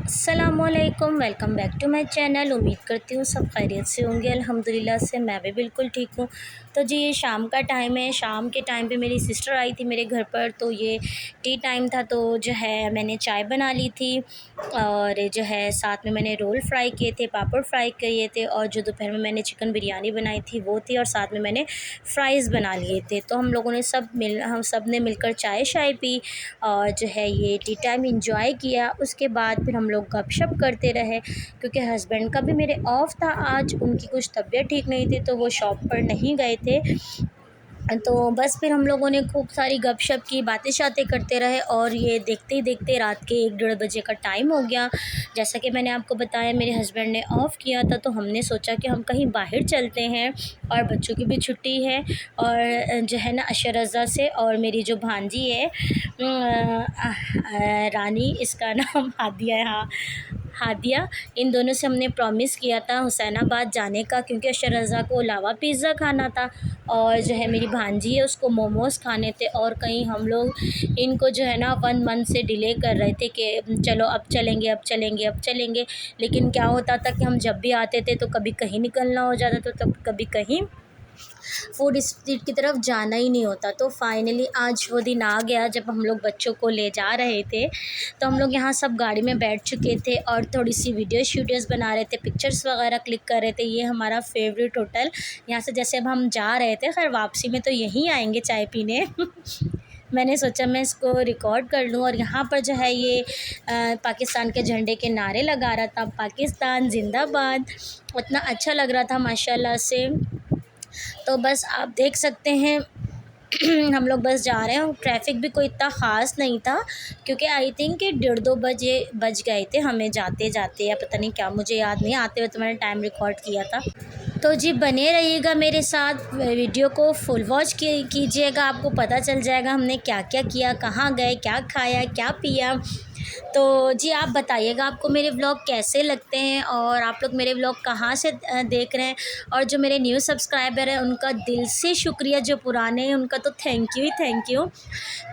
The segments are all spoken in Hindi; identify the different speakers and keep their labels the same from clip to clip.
Speaker 1: अस्सलामुअलैकुम, welcome back to my channel. उम्मीद करती हूँ सब खैरियत से होंगे। अल्हम्दुलिल्लाह से मैं भी बिल्कुल ठीक हूँ। तो जी ये शाम का टाइम है। शाम के टाइम पे मेरी सिस्टर आई थी मेरे घर पर, तो ये टी टाइम था। तो जो है मैंने चाय बना ली थी और जो है साथ में मैंने रोल फ्राई किए थे, पापड़ फ्राई किए थे, और जो दोपहर में मैंने चिकन बिरयानी बनाई थी वो थी, और साथ में मैंने फ़्राइज़ बना लिए थे। तो हम लोगों ने हम सब ने मिलकर चाय शाय पी और जो है ये टी टाइम इंजॉय किया। उसके बाद फिर हम लोग गपशप करते रहे, क्योंकि हस्बैंड का भी मेरे ऑफ़ था आज, उनकी कुछ तबीयत ठीक नहीं थी तो वो शॉप पर नहीं गए थे। तो बस फिर हम लोगों ने खूब सारी गपशप की, बातें शातें करते रहे, और ये देखते ही देखते रात के 1 डेढ़ बजे का टाइम हो गया। जैसा कि मैंने आपको बताया मेरे हस्बैंड ने ऑफ़ किया था, तो हमने सोचा कि हम कहीं बाहर चलते हैं, और बच्चों की भी छुट्टी है। और जो है ना अशरज़ा से, और मेरी जो भांजी है रानी, इसका नाम हादिया है, हाँ हादिया, इन दोनों से हमने प्रॉमिस किया था हुसैनाबाद जाने का, क्योंकि अशरज़ा को लावा पिज़्ज़ा खाना था, और जो है मेरी भांजी है उसको मोमोज़ खाने थे। और कहीं हम लोग इनको जो है ना 1 मंथ से डिले कर रहे थे कि चलो अब चलेंगे, अब चलेंगे, अब चलेंगे। लेकिन क्या होता था कि हम जब भी आते थे तो कभी कहीं निकलना हो जाता, तो तब कभी कहीं फूड स्ट्रीट की तरफ जाना ही नहीं होता। तो फाइनली आज वो दिन आ गया जब हम लोग बच्चों को ले जा रहे थे। तो हम लोग यहाँ सब गाड़ी में बैठ चुके थे और थोड़ी सी वीडियोज़ बना रहे थे, पिक्चर्स वगैरह क्लिक कर रहे थे। ये हमारा फेवरेट होटल, यहाँ से जैसे अब हम जा रहे थे, खैर वापसी में तो यहीं आएंगे चाय पीने। मैंने सोचा मैं इसको रिकॉर्ड कर लूँ, और यहाँ पर जो है ये पाकिस्तान के झंडे के नारे लगा रहा था, पाकिस्तान ज़िंदाबाद। उतना अच्छा लग रहा था माशाल्लाह से। तो बस आप देख सकते हैं हम लोग बस जा रहे हैं, और ट्रैफिक भी कोई इतना ख़ास नहीं था, क्योंकि आई थिंक कि 1:30 बजे बज गए थे हमें जाते जाते, या पता नहीं क्या, मुझे याद नहीं, आते हुए तो मैंने टाइम रिकॉर्ड किया था। तो जी बने रहिएगा मेरे साथ, वीडियो को फुल वॉच कीजिएगा, आपको पता चल जाएगा हमने क्या क्या किया, कहाँ गए, क्या खाया, क्या पिया। तो जी आप बताइएगा आपको मेरे व्लॉग कैसे लगते हैं, और आप लोग मेरे व्लॉग कहाँ से देख रहे हैं। और जो मेरे न्यू सब्सक्राइबर हैं उनका दिल से शुक्रिया, जो पुराने हैं उनका तो thank you he thank you.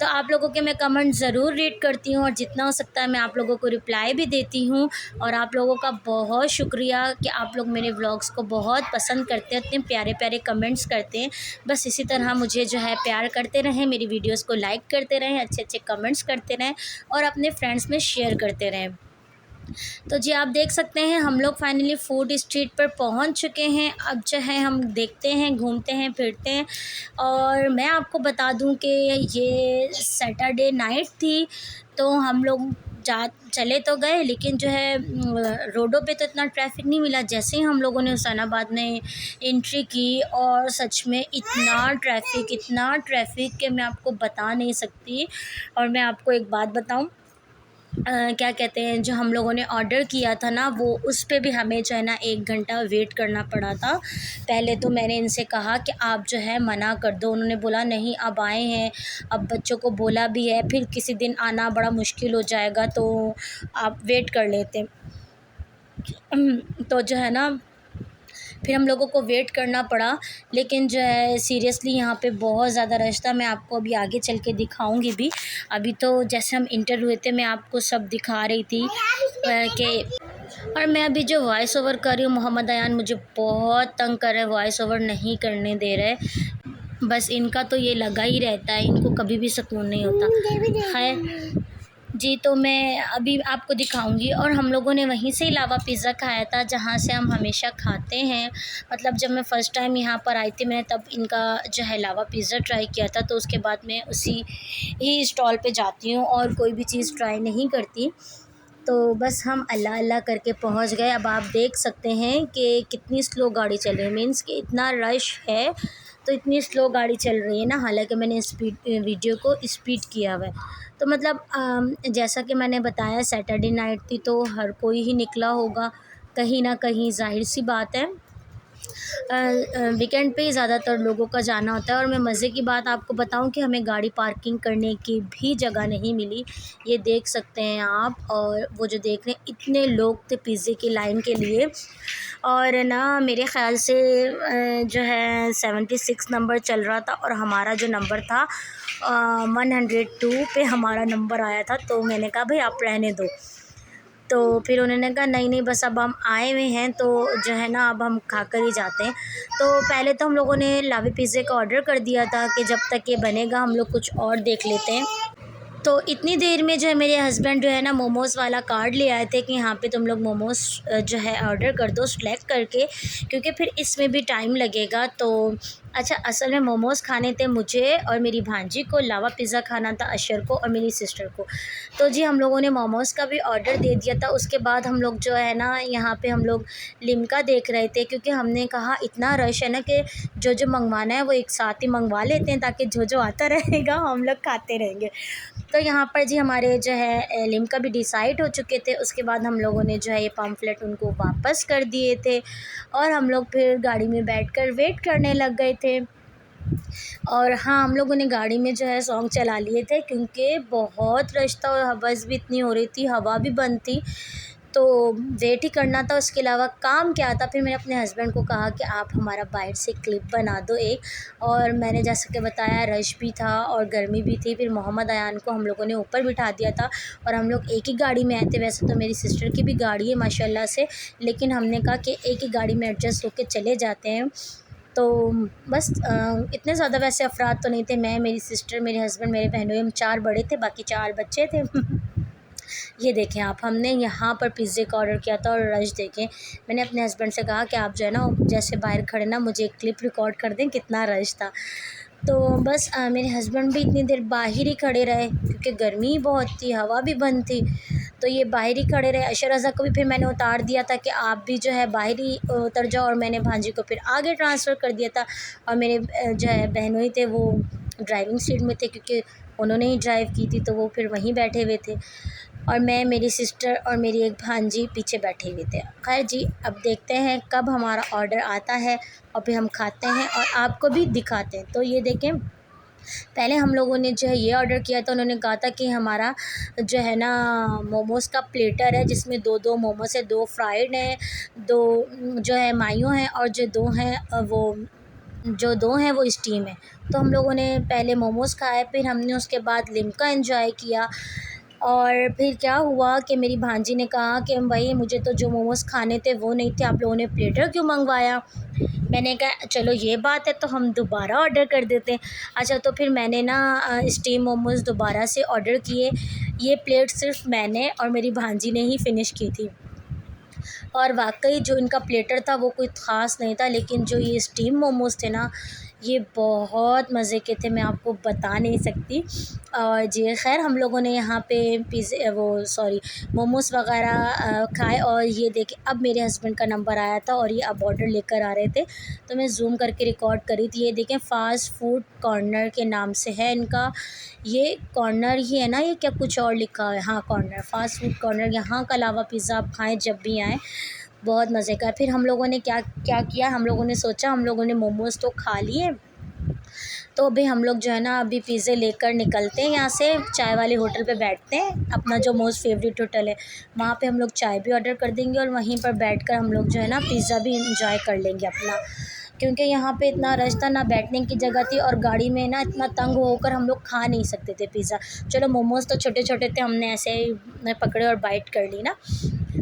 Speaker 1: तो आप लोगों के मैं कमेंट ज़रूर रीड करती हूँ, और जितना हो सकता है मैं आप लोगों को रिप्लाई भी देती हूँ। और आप लोगों का बहुत शुक्रिया कि आप लोग मेरे व्लॉग्स को बहुत पसंद करते हैं, इतने प्यारे प्यारे कमेंट्स करते हैं। बस इसी तरह मुझे जो है प्यार करते रहें, मेरी वीडियोज़ को लाइक करते रहें, अच्छे अच्छे कमेंट्स करते रहें, और अपने फ्रेंड्स में शेयर करते रहें। तो जी आप देख सकते हैं हम लोग फाइनली फूड स्ट्रीट पर पहुंच चुके हैं। अब जो है हम देखते हैं, घूमते हैं, फिरते हैं। और मैं आपको बता दूं कि ये सैटरडे नाइट थी, तो हम लोग जा चले तो गए, लेकिन जो है रोडों पे तो इतना ट्रैफिक नहीं मिला। जैसे ही हम लोगों ने हुसैनाबाद में एंट्री की, और सच में इतना ट्रैफिक कि मैं आपको बता नहीं सकती। और मैं आपको एक बात बताऊं, क्या कहते हैं, जो हम लोगों ने ऑर्डर किया था ना, वो उस पे भी हमें जो है ना 1 घंटा वेट करना पड़ा था। पहले तो मैंने इनसे कहा कि आप जो है मना कर दो, उन्होंने बोला नहीं अब आए हैं, अब बच्चों को बोला भी है, फिर किसी दिन आना बड़ा मुश्किल हो जाएगा, तो आप वेट कर लेते। तो जो है ना फिर हम लोगों को वेट करना पड़ा। लेकिन जो है सीरियसली यहाँ पे बहुत ज़्यादा रश था। मैं आपको अभी आगे चल के दिखाऊंगी भी। अभी तो जैसे हम इंटर हुए थे मैं आपको सब दिखा रही थी कि, और मैं अभी जो वॉइस ओवर कर रही हूँ, मोहम्मद अयान मुझे बहुत तंग कर रहे हैं, वॉइस ओवर नहीं करने दे रहे। बस इनका तो ये लगा ही रहता है, इनको कभी भी सुकून नहीं होता है जी। तो मैं अभी आपको दिखाऊंगी। और हम लोगों ने वहीं से ही लावा पिज़्ज़ा खाया था, जहाँ से हम हमेशा खाते हैं। मतलब जब मैं फ़र्स्ट टाइम यहाँ पर आई थी, मैंने तब इनका जो है लावा पिज़्ज़ा ट्राई किया था। तो उसके बाद मैं उसी ही स्टॉल पे जाती हूँ और कोई भी चीज़ ट्राई नहीं करती। तो बस हम अल्लाह अल्लाह करके पहुँच गए। अब आप देख सकते हैं कि कितनी स्लो गाड़ी चल रही है, मीन्स कि इतना रश है तो इतनी स्लो गाड़ी चल रही है ना। हालांकि मैंने वीडियो को स्पीड किया हुआ है। तो मतलब जैसा कि मैंने बताया सैटरडे नाइट थी, तो हर कोई ही निकला होगा कहीं ना कहीं, जाहिर सी बात है। वीकेंड पे ही ज़्यादातर लोगों का जाना होता है। और मैं मज़े की बात आपको बताऊं कि हमें गाड़ी पार्किंग करने की भी जगह नहीं मिली। ये देख सकते हैं आप, और वो जो देख रहे हैं इतने लोग थे पिज़्ज़े की लाइन के लिए। और ना मेरे ख़्याल से जो है 76 नंबर चल रहा था, और हमारा जो नंबर था 102 पे हमारा नंबर आया था। तो मैंने कहा भाई आप रहने दो। तो फिर उन्होंने कहा नहीं नहीं बस अब हम आए हुए हैं तो जो है ना अब हम खा कर ही जाते हैं। तो पहले तो हम लोगों ने लावी पिज़्ज़े का ऑर्डर कर दिया था कि जब तक ये बनेगा हम लोग कुछ और देख लेते हैं। तो इतनी देर में जो है मेरे हस्बैंड जो है ना मोमोज़ वाला कार्ड ले आए थे कि यहाँ पे तुम लोग मोमोज़ जो है ऑर्डर कर दो सेलेक्ट करके, क्योंकि फिर इसमें भी टाइम लगेगा। तो अच्छा, असल में मोमोज़ खाने थे मुझे और मेरी भांजी को, लावा पिज़्ज़ा खाना था अशर को और मेरी सिस्टर को। तो जी हम लोगों ने मोमोज़ का भी ऑर्डर दे दिया था। उसके बाद हम लोग जो है ना यहाँ पे हम लोग लिम्का देख रहे थे, क्योंकि हमने कहा इतना रश है ना कि जो मंगवाना है वो एक साथ ही मंगवा लेते हैं, ताकि जो आता रहेगा हम लोग खाते रहेंगे। तो यहाँ पर जी हमारे जो है लिम्का भी डिसाइड हो चुके थे। उसके बाद हम लोगों ने जो है ये पम्फलेट उनको वापस कर दिए थे और हम लोग फिर गाड़ी में बैठकर वेट करने लग गए थे। और हाँ, हम लोगों ने गाड़ी में जो है सॉन्ग चला लिए थे, क्योंकि बहुत रश था और हवस भी इतनी हो रही थी, हवा भी बंद थी, तो वेट ही करना था। उसके अलावा काम क्या था। फिर मैंने अपने हस्बैंड को कहा कि आप हमारा बाहर से क्लिप बना दो एक, और मैंने जैसा कि बताया रश भी था और गर्मी भी थी। फिर मोहम्मद अयान को हम लोगों ने ऊपर बिठा दिया था और हम लोग एक ही गाड़ी में आए थे। वैसे तो मेरी सिस्टर की भी गाड़ी है माशाल्लाह से, लेकिन हमने कहा कि एक ही गाड़ी में एडजस्ट होकर चले जाते हैं। तो बस इतने ज़्यादा वैसे अफराद तो नहीं थे, मैं, मेरी सिस्टर, मेरे हस्बैंड, मेरे बहनोई, हम 4 बड़े थे, बाकी 4 बच्चे थे। ये देखें आप, हमने यहाँ पर पिज़्ज़े का ऑर्डर किया था और रश देखें। मैंने अपने हस्बैंड से कहा कि आप जो है ना जैसे बाहर खड़े ना मुझे एक क्लिप रिकॉर्ड कर दें कितना रश था। तो बस मेरे हस्बैंड भी इतनी देर बाहर ही खड़े रहे, क्योंकि गर्मी बहुत थी, हवा भी बंद थी, तो ये बाहर ही खड़े रहे। अशर रज़ा को भी फिर मैंने उतार दिया था कि आप भी जो है बाहर ही उतर जाओ, और मैंने भांजी को फिर आगे ट्रांसफ़र कर दिया था। और मेरे जो है बहनोई थे वो ड्राइविंग सीट में थे, क्योंकि उन्होंने ही ड्राइव की थी, तो वो फिर वहीं बैठे हुए थे, और मैं, मेरी सिस्टर और मेरी एक भांजी पीछे बैठे हुए थे। खैर जी, अब देखते हैं कब हमारा ऑर्डर आता है और फिर हम खाते हैं और आपको भी दिखाते हैं। तो ये देखें, पहले हम लोगों ने जो है ये ऑर्डर किया था। उन्होंने कहा था कि हमारा जो है ना मोमोज़ का प्लेटर है, जिसमें 2-2 मोमोज़ है, 2 फ्राइड हैं, 2 जो है मायो हैं, और जो 2 हैं वो स्टीम है। तो हम लोगों ने पहले मोमोज़ खाए, फिर हमने उसके बाद लिम्का एंजॉय किया। और फिर क्या हुआ कि मेरी भांजी ने कहा कि भाई मुझे तो जो मोमोज़ खाने थे वो नहीं थे, आप लोगों ने प्लेटर क्यों मंगवाया। मैंने कहा चलो ये बात है तो हम दोबारा ऑर्डर कर देते हैं। अच्छा, तो फिर मैंने ना स्टीम मोमोज़ दोबारा से ऑर्डर किए। ये प्लेट सिर्फ मैंने और मेरी भांजी ने ही फ़िनिश की थी, और वाक़ई जो इनका प्लेटर था वो कोई ख़ास नहीं था, लेकिन जो ये स्टीम मोमोज़ थे ना ये बहुत मज़े के थे, मैं आपको बता नहीं सकती। और जी खैर, हम लोगों ने यहाँ पे मोमोज़ वग़ैरह खाए। और ये देखिए, अब मेरे हस्बैंड का नंबर आया था और ये अब ऑर्डर लेकर आ रहे थे, तो मैं ज़ूम करके रिकॉर्ड करी थी। ये देखें, फ़ास्ट फूड कॉर्नर के नाम से है इनका, ये कॉर्नर ही है ना, ये क्या कुछ और लिखा है? हाँ, कॉर्नर, फ़ास्ट फूड कॉर्नर। यहाँ का लावा पिज़्ज़ा आप खाएँ जब भी आएँ, बहुत मज़े का है। फिर हम लोगों ने क्या क्या किया, हम लोगों ने सोचा, हम लोगों ने मोमोज़ तो खा लिए, तो अभी हम लोग जो है ना अभी पिज़्ज़े लेकर निकलते हैं यहाँ से, चाय वाले होटल पे बैठते हैं, अपना जो मोस्ट फेवरेट होटल है वहाँ पे हम लोग चाय भी ऑर्डर कर देंगे, और वहीं पर बैठकर हम लोग जो है ना पिज़्ज़ा भी इंजॉय कर लेंगे अपना, क्योंकि यहाँ पे इतना रश था, ना बैठने की जगह थी, और गाड़ी में ना इतना तंग होकर हम लोग खा नहीं सकते थे पिज़्ज़ा। चलो, मोमोज़ तो छोटे छोटे थे, हमने ऐसे ही पकड़े और बाइट कर ली ना।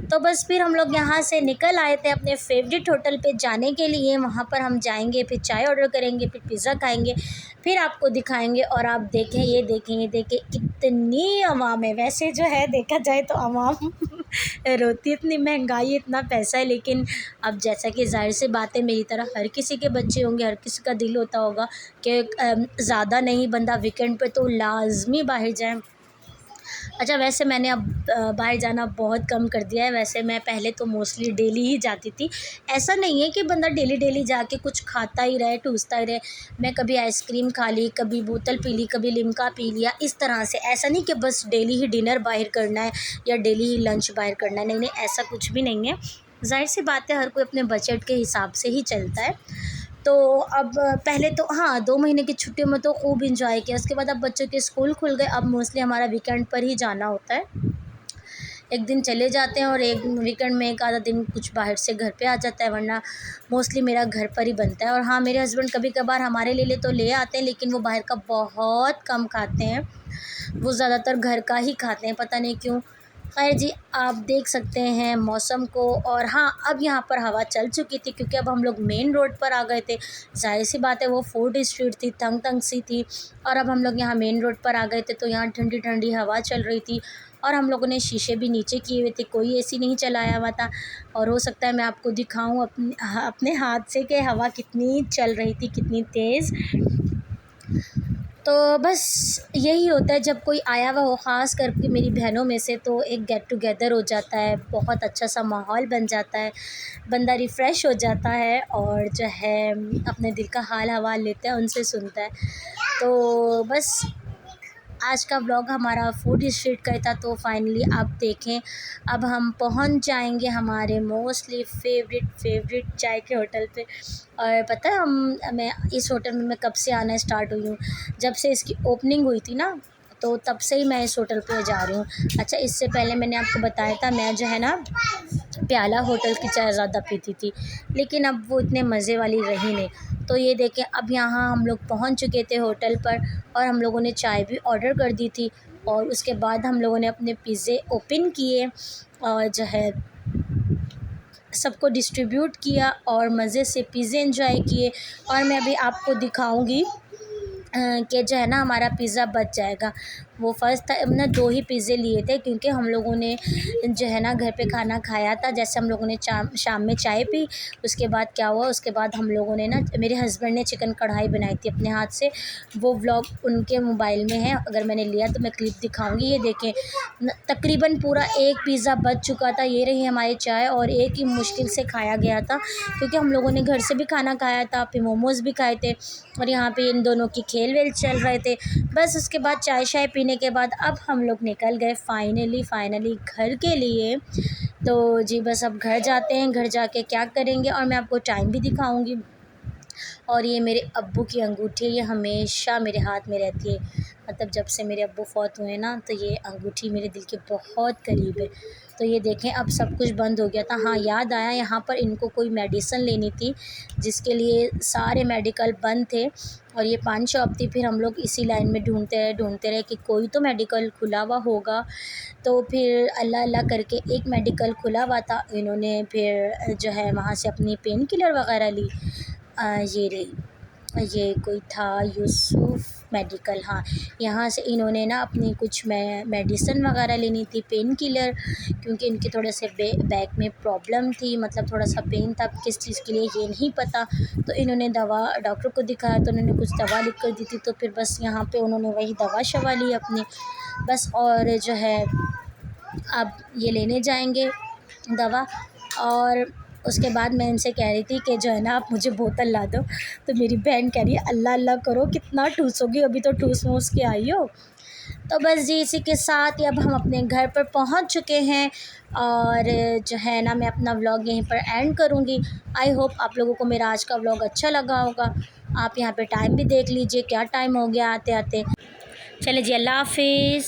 Speaker 1: तो बस फिर हम लोग यहाँ से निकल आए थे अपने फेवरेट होटल पे जाने के लिए। वहाँ पर हम जाएंगे, फिर चाय ऑर्डर करेंगे, फिर पिज़्ज़ा खाएंगे, फिर आपको दिखाएंगे। और आप देखें, ये देखें, ये देखें कितनी अवाम है। वैसे जो है देखा जाए तो अवाम रोती, इतनी महंगाई, इतना पैसा है, लेकिन अब जैसा कि ज़ाहिर सी बात है, मेरी तरह हर किसी के बच्चे होंगे, हर किसी का दिल होता होगा कि ज़्यादा नहीं बंदा वीकेंड पे तो लाजमी बाहर जाए। अच्छा, वैसे मैंने अब बाहर जाना बहुत कम कर दिया है। वैसे मैं पहले तो मोस्टली डेली ही जाती थी। ऐसा नहीं है कि बंदा डेली डेली जाके कुछ खाता ही रहे, ठूसता ही रहे। मैं कभी आइसक्रीम खा ली, कभी बोतल पी ली, कभी लिम्का पी लिया, इस तरह से। ऐसा नहीं कि बस डेली ही डिनर बाहर करना है या डेली ही लंच बाहर करना है, नहीं नहीं, ऐसा कुछ भी नहीं है। ज़ाहिर सी बात है, हर कोई अपने बजट के हिसाब से ही चलता है। तो अब पहले तो हाँ, 2 महीने की छुट्टियों में तो खूब एंजॉय किया। उसके बाद अब बच्चों के स्कूल खुल गए, अब मोस्टली हमारा वीकेंड पर ही जाना होता है। एक दिन चले जाते हैं और एक वीकेंड में एक आधा दिन कुछ बाहर से घर पे आ जाता है, वरना मोस्टली मेरा घर पर ही बनता है। और हाँ, मेरे हस्बैंड कभी कभार हमारे लिए तो ले आते हैं, लेकिन वो बाहर का बहुत कम खाते हैं, वो ज़्यादातर घर का ही खाते हैं, पता नहीं क्यों। खैर जी, आप देख सकते हैं मौसम को। और हाँ, अब यहाँ पर हवा चल चुकी थी क्योंकि अब हम लोग मेन रोड पर आ गए थे। ज़ाहिर-सी बात है, वो फूड स्ट्रीट थी, तंग-तंग सी थी, और अब हम लोग यहाँ मेन रोड पर आ गए थे, तो यहाँ ठंडी-ठंडी हवा चल रही थी। और हम लोगों ने शीशे भी नीचे किए हुए थे, कोई एसी नहीं चलाया हुआ था। और हो सकता है मैं आपको दिखाऊँ अपने हाथ से कि हवा कितनी चल रही थी, कितनी तेज़। तो बस यही होता है जब कोई आया हुआ हो, ख़ास करके मेरी बहनों में से, तो एक गेट टुगेदर हो जाता है, बहुत अच्छा सा माहौल बन जाता है, बंदा रिफ़्रेश हो जाता है और जो है अपने दिल का हाल हवाल लेता है, उनसे सुनता है। तो बस आज का व्लॉग हमारा फूड स्ट्रीट का ही था। तो फाइनली आप देखें, अब हम पहुंच जाएंगे हमारे मोस्टली फेवरेट चाय के होटल पे। और पता है मैं इस होटल में मैं कब से आना स्टार्ट हुई हूँ, जब से इसकी ओपनिंग हुई थी ना, तो तब से ही मैं इस होटल पे जा रही हूँ। अच्छा, इससे पहले मैंने आपको बताया था, मैं जो है ना प्याला होटल की चाय ज़्यादा पीती थी, लेकिन अब वो इतने मज़े वाली रही नहीं। तो ये देखें, अब यहाँ हम लोग पहुँच चुके थे होटल पर, और हम लोगों ने चाय भी ऑर्डर कर दी थी। और उसके बाद हम लोगों ने अपने पिज़्ज़े ओपन किए और जो है सबको डिस्ट्रीब्यूट किया और मज़े से पिज़्ज़े एंजॉय किए। और मैं अभी आपको दिखाऊंगी कि जो है ना हमारा पिज़्ज़ा बच जाएगा। वो फ़र्स्ट था, हमने 2 ही पिज़्ज़े लिए थे क्योंकि हम लोगों ने जो है ना घर पे खाना खाया था। जैसे हम लोगों ने शाम में चाय पी, उसके बाद क्या हुआ, उसके बाद हम लोगों ने ना, मेरे हस्बैंड ने चिकन कढ़ाई बनाई थी अपने हाथ से। वो व्लॉग उनके मोबाइल में है, अगर मैंने लिया तो मैं क्लिप दिखाऊँगी। ये देखें, तकरीबन पूरा एक पिज़्ज़ा बच चुका था। ये रही हमारी चाय, और एक ही मुश्किल से खाया गया था क्योंकि हम लोगों ने घर से भी खाना खाया था, फिर मोमोज़ भी खाए थे, और यहाँ पे इन दोनों की खेल वेल चल रहे थे। बस उसके बाद चाय शाय पीने के बाद अब हम लोग निकल गए फाइनली घर के लिए। तो जी बस अब घर जाते हैं, घर जाके क्या करेंगे, और मैं आपको टाइम भी दिखाऊंगी। और ये मेरे अब्बू की अंगूठी है, ये हमेशा मेरे हाथ में रहती है। मतलब जब से मेरे अब्बू फौत हुए ना, तो ये अंगूठी मेरे दिल के बहुत करीब है। तो ये देखें, अब सब कुछ बंद हो गया था। हाँ, याद आया, यहाँ पर इनको कोई मेडिसिन लेनी थी, जिसके लिए सारे मेडिकल बंद थे, और ये पान शॉप थी। फिर हम लोग इसी लाइन में ढूंढते रहे कि कोई तो मेडिकल खुला हुआ होगा। तो फिर अल्लाह अल्लाह करके एक मेडिकल खुला हुआ था। इन्होंने फिर जो है वहाँ से अपनी पेन किलर वगैरह ली। ये रही, ये कोई था यूसुफ मेडिकल, हाँ। यहाँ से इन्होंने ना अपनी कुछ मेडिसिन वगैरह लेनी थी, पेन किलर, क्योंकि इनके थोड़े से बैक में प्रॉब्लम थी, मतलब थोड़ा सा पेन था, किस चीज़ के लिए ये नहीं पता। तो इन्होंने दवा, डॉक्टर को दिखाया तो उन्होंने कुछ दवा लिख कर दी थी। तो फिर बस यहाँ पे उन्होंने वही दवा शवा ली अपनी, बस। और जो है अब ये लेने जाएंगे दवा। और उसके बाद मैं इनसे कह रही थी कि जो है ना आप मुझे बोतल ला दो। तो मेरी बहन कह रही है, अल्लाह अल्लाह करो, कितना ठूसोगी, अभी तो ठूस वूस के आई हो। तो बस जी, इसी के साथ ही अब हम अपने घर पर पहुंच चुके हैं। और जो है ना मैं अपना व्लॉग यहीं पर एंड करूंगी। आई होप आप लोगों को मेरा आज का व्लॉग अच्छा लगा होगा। आप यहाँ पे टाइम भी देख लीजिए, क्या टाइम हो गया आते आते। चले जी, अल्लाह हाफिज़।